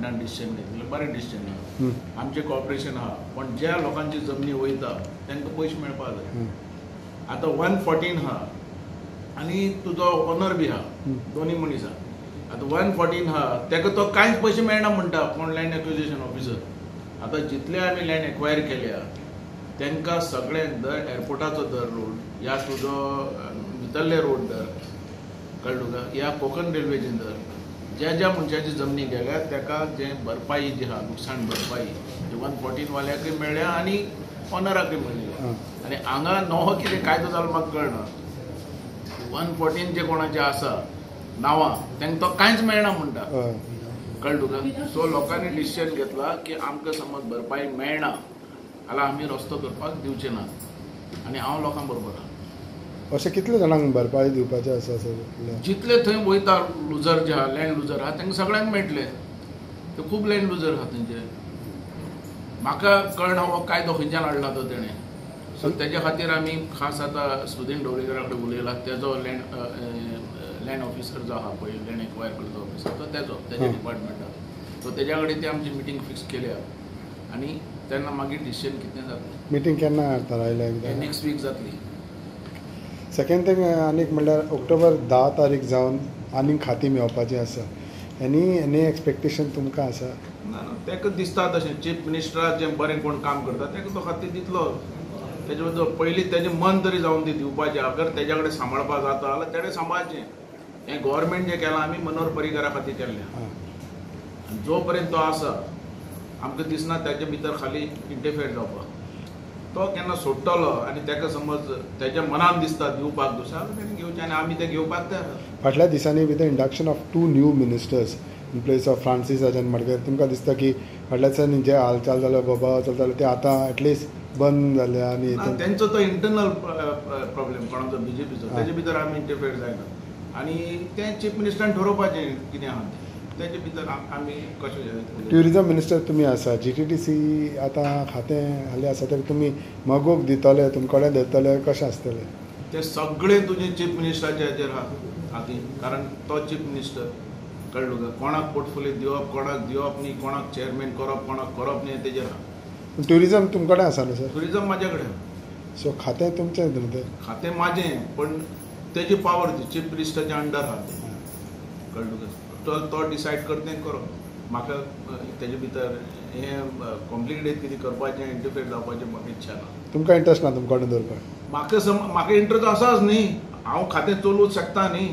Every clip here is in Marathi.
गव्हर्मेंटान डिसिजन घेतलें बरें डिसिजन आहा आमचें कॉर्पोरेशन आहा पण ज्या लोकांची जमनी वयता तांकां पयशे मेळपाक जाय आतां 114 आहा आनी तुजो ओनर बी आहा दोनी मनीस आहा आतां 114 आहा ताका तो कांयच पयशे मेळना म्हणटा कोण लँड एक्विजिशन ऑफिसर आतां जितले आमी लँड एक्वायर केल्या तांकां सगळ्यांक दर एअरपोर्टाचो दर रोड या तुजो भितरले रोड दर कळ्ळें तुका ह्या कोंकण रेल्वेचें दर ज्या ज्या मनशाची जमनी गेल्या ताका जे भरपाई जी आहा नुकसाण भरपाई 114 वाल्याकय मेळ्ळ्या आनी ऑनराकय मेळ्ळ्या आनी हांगा नवो कितें कायदो जालो म्हाका कळना 114 जे कोणाचे आसा नांवां तांकां तो कांयच मेळना म्हणटा कळ्ळें तुका सो लोकांनी डिसिजन घेतला की आमकां समज भरपाई मेळना जाल्यार आमी रस्तो करपाक दिवचे ना आनी हांव लोकां बरोबर आहा अशें कितले जाणांक भरपाई दिवपाचें आसा सर जितले थंय वयता लुजर जे आहा लँड लुजर आहा तांकां सगळ्यांक मेळटले ते खूब लँड लुजर आहा थंयचे म्हाका कळना हो कायदो खंयच्यान हाडला तो तेणें सो तेज्या खातीर आमी खास आतां सुदीन ढवळीकरा कडेन उलयला तेजो लँड ऑफिसर जो आहा पळय लँड एक्वायर करता ऑफिसर तो तेज्या डिपार्टमेंटाक सो तेज्या कडेन ती आमची मिटींग फिक्स केल्या आनी तेन्ना मागीर डिसिजन कितें जातलें मिटींग केन्ना थारायल्या एकदां नेक्स्ट वीक जातली सेकंड थिंग आनीक म्हणल्यार ऑक्टोबर 10 तारीख जावन आनीक खाती मेळपाचीं आसा एनी एक्सपेक्टेशन तुमकां आसा ना ताका दिसता तशें चीफ मिनिस्टराक जें बरें कोण काम करता ताका तो खातीर दितलो तेजे बद्दल पयलीं तेजें मन तरी जावन दी दिवपाचें अगर तेज्या कडेन सांबाळपाक जाता जाल्यार तेणें सांबाळचें हें गोवोरमेंट जें केलां आमी मनोहर पर्रीकारा खातीर केल्लें जो पर्यंत तो आसा आमकां दिसना तेजे भितर खाली इंटरफियर जावपाक तो केन्ना सोडटलो आनी ताका समज तेज्या मनान दिसता दिवपाक दुसऱ्या तेणें घेवचें आनी आमी तें घेवपाक तयार फाटल्या दिसांनी with the induction of 2 new ministers in place of Francis अजन मडकर तुमकां दिसता की फाटल्या दिसांनी जे हालचाल जाल्यो बोबाव चलताले ते आतां एटलिस्ट बंद जाले आनी तेंचो तो इंटरनल प्रॉब्लेम कोणाचो बीजेपीचो तेजे भितर आमी इंटरफियर जायना आनी तें चीफ मिनिस्टरान ठरोवपाचें कितें आहा तेजे भितर आमी कशें ट्युरिजम मिनिस्टर तुमी आसा GTTC आतां खातें हालीं आसा तर तुमी मगोक दितले तुमचे कडेन धरतले कशें आसतलें तें सगळें तुजें चीफ मिनिस्टराच्या हाजेर आहा आतां कारण तो चीफ मिनिस्टर कळ्ळें तुका कोणाक पोर्टफोलियो दिवप कोणाक दिवप न्ही कोणाक चेअरमॅन करप न्ही तेजेर आहा ट्युरिजम तुमचे कडेन आसा न्ही सर ट्युरिजम म्हाजे कडेन सो खातें तुमचें न्ही खातें म्हाजें पण तेजी पावर ती चीफ मिनिस्टराच्या अंडर आहा कळ्ळें तुका तो डिसायड करतें करप म्हाका तेजे भितर हें कॉम्प्लिकेटेड कितें करपाचें इंटरफियर जावपाचें म्हाका इच्छा ना तुमकां इंट्रस्ट ना तुमचे कडेन दवरपाक म्हाका इंट्रस्ट आसाच न्ही हांव खातें चलोवंक शकता न्ही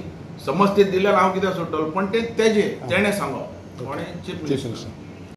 समज ते दिल्यार हांव कित्याक सोडटलो पण तें तेजें तेणें सांगप कोणें चीफ मिनिस्टर